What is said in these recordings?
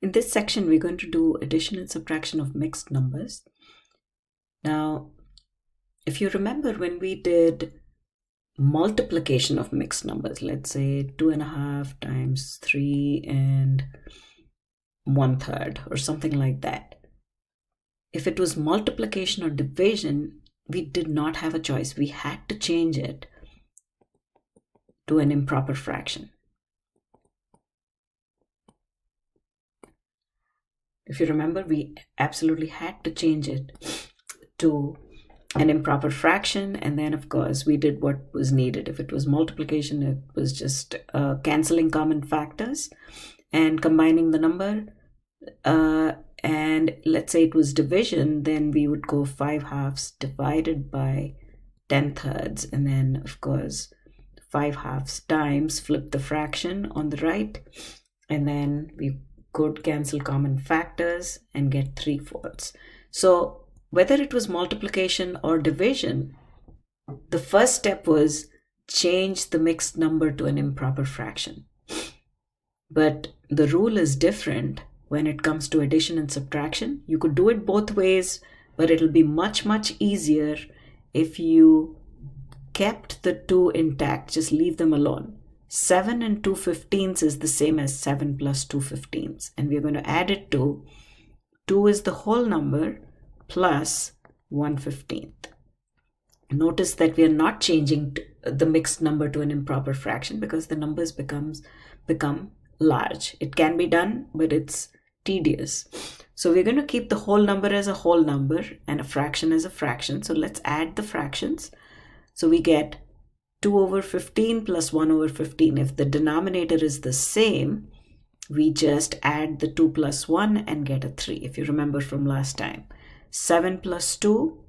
In this section, we're going to do addition and subtraction of mixed numbers. Now, if you remember when we did multiplication of mixed numbers, let's say 2.5 times 3 and 1/3 or something like that. If it was multiplication or division, we did not have a choice. We had to change it to an improper fraction. If you remember, we absolutely had to change it to an improper fraction, and then of course we did what was needed. If it was multiplication, it was just canceling common factors and combining the number. And let's say it was division, then we would go 5/2 divided by 10/3, and then of course 5/2 times, flip the fraction on the right, and then we could cancel common factors and get 3/4. So whether it was multiplication or division, the first step was change the mixed number to an improper fraction. But the rule is different when it comes to addition and subtraction. You could do it both ways, but it'll be much, much easier if you kept the two intact, just leave them alone. 7 and 2/15 is the same as 7 plus 2/15, and we're going to add it to 2 is the whole number plus 1/15. Notice that we are not changing the mixed number to an improper fraction because the numbers become large. It can be done, but it's tedious. So we're going to keep the whole number as a whole number and a fraction as a fraction. So let's add the fractions. So we get 2/15 plus 1/15. If the denominator is the same, we just add the 2 plus 1 and get a 3. If you remember from last time, 7 plus 2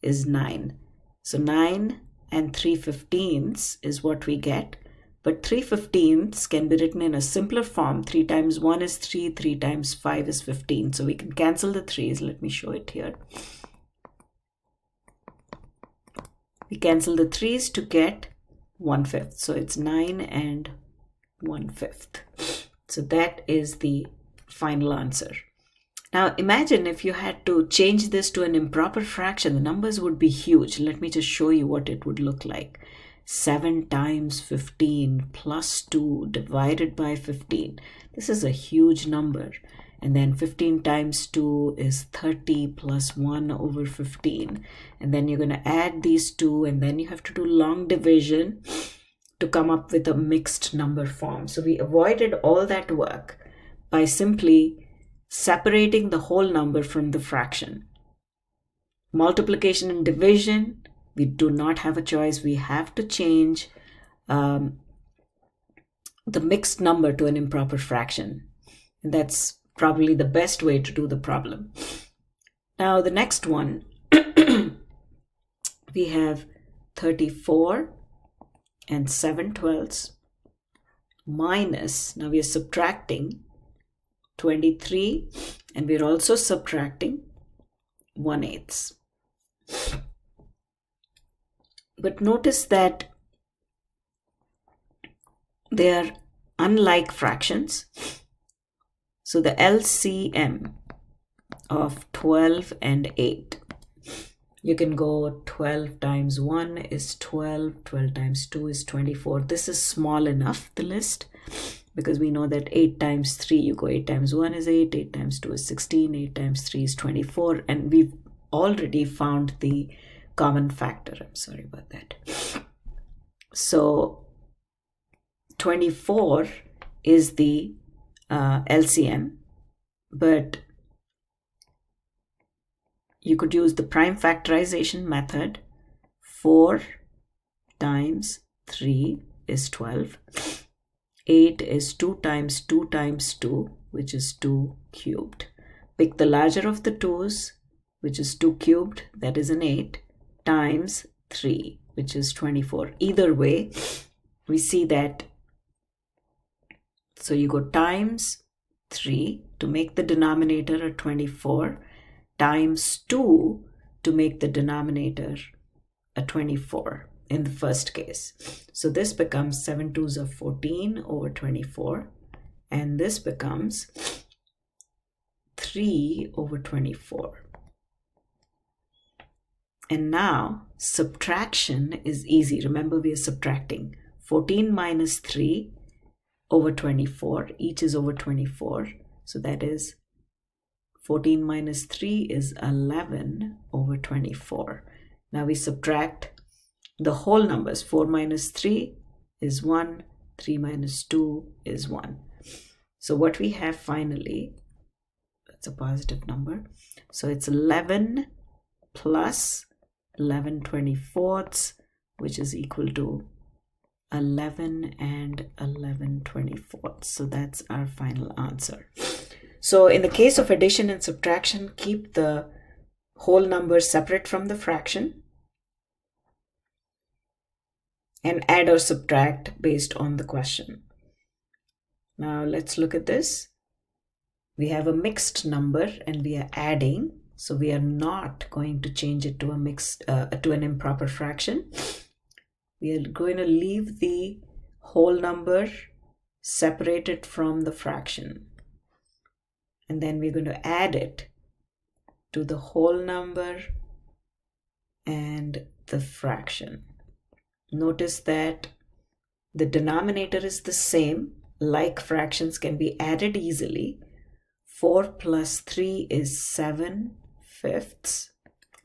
is 9. So 9 and 3/15 is what we get. But 3/15 can be written in a simpler form. 3 times 1 is 3, 3 times 5 is 15. So we can cancel the 3's. Let me show it here. We cancel the 3's to get 1/5. So it's 9 and 1/5. So that is the final answer. Now imagine if you had to change this to an improper fraction, the numbers would be huge. Let me just show you what it would look like. 7 times 15 plus 2 divided by 15. This is a huge number. And then 15 times 2 is 30 plus 1/15. And then you're going to add these two, and then you have to do long division to come up with a mixed number form. So we avoided all that work by simply separating the whole number from the fraction. Multiplication and division, we do not have a choice. We have to change the mixed number to an improper fraction. And that's probably the best way to do the problem. Now the next one, we have 34 and 7/12 minus, now we are subtracting 23, and we're also subtracting 1/8. But notice that they are unlike fractions. So the LCM of 12 and 8, you can go 12 times 1 is 12, 12 times 2 is 24. This is small enough, the list, because we know that 8 times 3, you go 8 times 1 is 8, 8 times 2 is 16, 8 times 3 is 24, and we've already found the common factor. I'm sorry about that. So 24 is the LCM, but you could use the prime factorization method. 4 times 3 is 12. 8 is 2 times 2 times 2, which is 2 cubed. Pick the larger of the 2's, which is 2 cubed, that is an 8, times 3, which is 24. Either way, we see that. So you go times 3 to make the denominator a 24, times 2 to make the denominator a 24 in the first case. So this becomes 7 2s are 14 over 24, and this becomes 3 over 24. And now subtraction is easy. Remember, we are subtracting. 14 minus 3 over 24. Each is over 24. So that is 14 minus 3 is 11 over 24. Now we subtract the whole numbers. 4 minus 3 is 1. 3 minus 2 is 1. So what we have finally, that's a positive number. So it's 11 plus 11 24ths, which is equal to 11 and 11 24ths. So that's our final answer. So in the case of addition and subtraction, keep the whole number separate from the fraction and add or subtract based on the question. Now let's look at this. We have a mixed number and we are adding, so we are not going to change it to an improper fraction. We are going to leave the whole number separated from the fraction, and then we're going to add it to the whole number and the fraction. Notice that the denominator is the same. Like fractions can be added easily. 4 plus 3 is 7 fifths.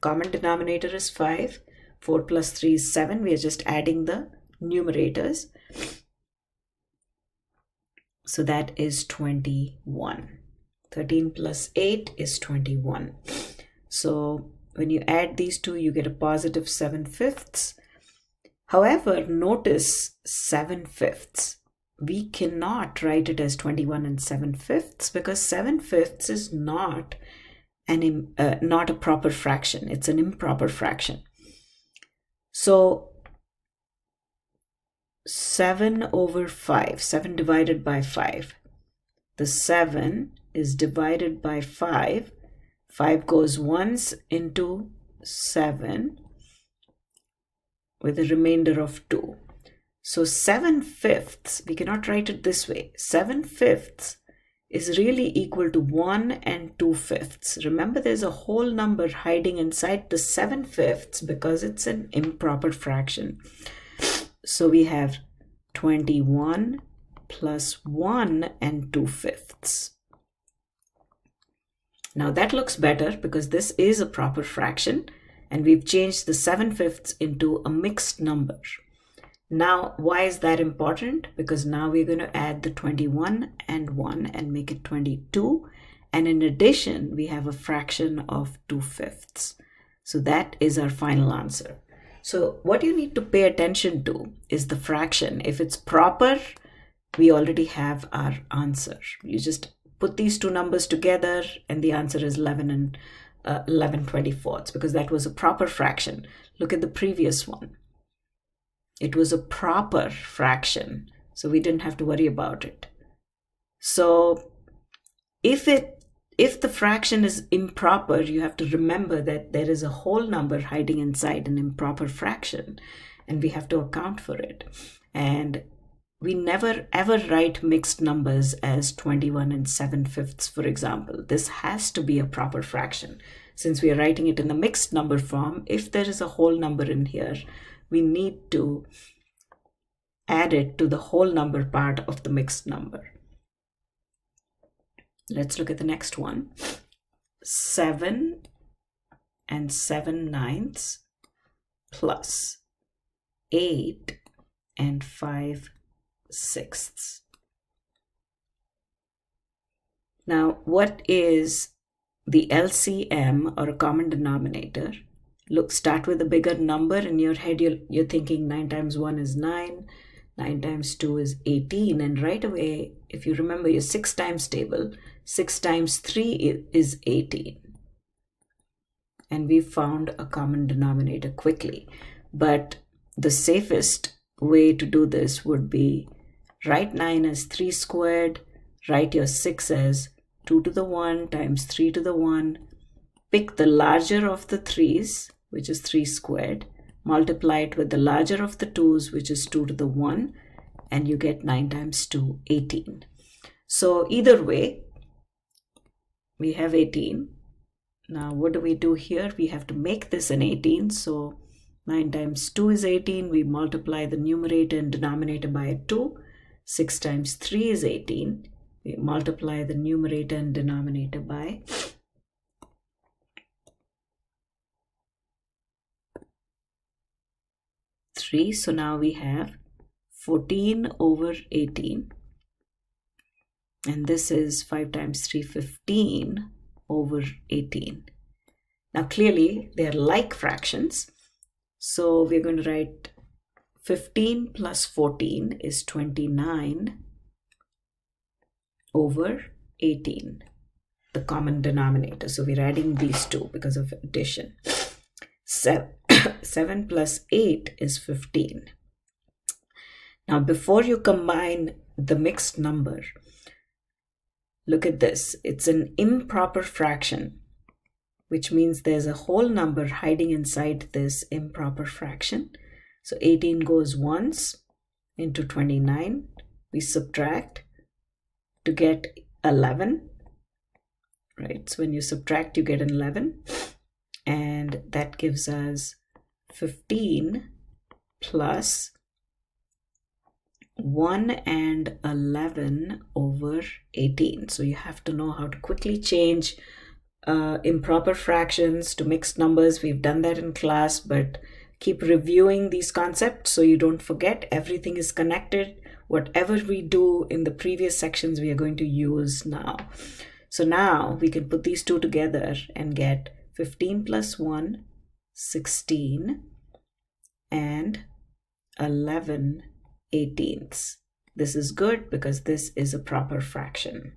Common denominator is 5. 4 plus 3 is 7. We are just adding the numerators. So that is 21. 13 plus 8 is 21. So when you add these two, you get a positive 7 fifths. However, notice 7 fifths. We cannot write it as 21 and 7 fifths because 7 fifths is not a proper fraction. It's an improper fraction. So 7 over 5, 7 divided by 5. The 7 is divided by 5. 5 goes once into 7 with a remainder of 2. So 7 fifths, we cannot write it this way. 7 fifths is really equal to 1 and 2 fifths. Remember, there's a whole number hiding inside the 7 fifths because it's an improper fraction. So we have 21 plus 1 and 2 fifths. Now that looks better because this is a proper fraction and we've changed the 7 fifths into a mixed number. Now, why is that important? Because now we're going to add the 21 and 1 and make it 22. And in addition, we have a fraction of 2 fifths. So that is our final answer. So what you need to pay attention to is the fraction. If it's proper, we already have our answer. You just put these two numbers together and the answer is 11 and 11 24ths because that was a proper fraction. Look at the previous one. It was a proper fraction, so we didn't have to worry about it. So if the fraction is improper, you have to remember that there is a whole number hiding inside an improper fraction, and we have to account for it. And we never ever write mixed numbers as 21 and 7 fifths, for example. This has to be a proper fraction. Since we are writing it in the mixed number form, if there is a whole number in here, we need to add it to the whole number part of the mixed number. Let's look at the next one. 7 and 7/9 plus 8 and 5/6. Now, what is the LCM or a common denominator? Look, start with a bigger number. In your head, you're thinking 9 times 1 is 9, 9 times 2 is 18. And right away, if you remember your 6 times table, 6 times 3 is 18. And we found a common denominator quickly. But the safest way to do this would be write 9 as 3 squared, write your 6 as 2 to the 1 times 3 to the 1. Pick the larger of the 3's, which is 3 squared, multiply it with the larger of the 2's, which is 2 to the 1, and you get 9 times 2, 18. So either way, we have 18. Now what do we do here? We have to make this an 18. So 9 times 2 is 18. We multiply the numerator and denominator by a 2. 6 times 3 is 18. We multiply the numerator and denominator by 3. So now we have 14 over 18. And this is 5 times 3, 15 over 18. Now clearly they are like fractions. So we're going to write 15 plus 14 is 29 over 18, the common denominator. So we're adding these two because of addition. 7 plus 8 is 15. Now before you combine the mixed number, look at this. It's an improper fraction, which means there's a whole number hiding inside this improper fraction. So 18 goes once into 29. We subtract to get 11, right? So when you subtract, you get an 11. And that gives us 15 plus 1 and 11 over 18. So you have to know how to quickly change improper fractions to mixed numbers. We've done that in class, but keep reviewing these concepts so you don't forget. Everything is connected. Whatever we do in the previous sections, we are going to use now. So now we can put these two together and get 15 plus 1, 16, and 11 18ths. This is good because this is a proper fraction.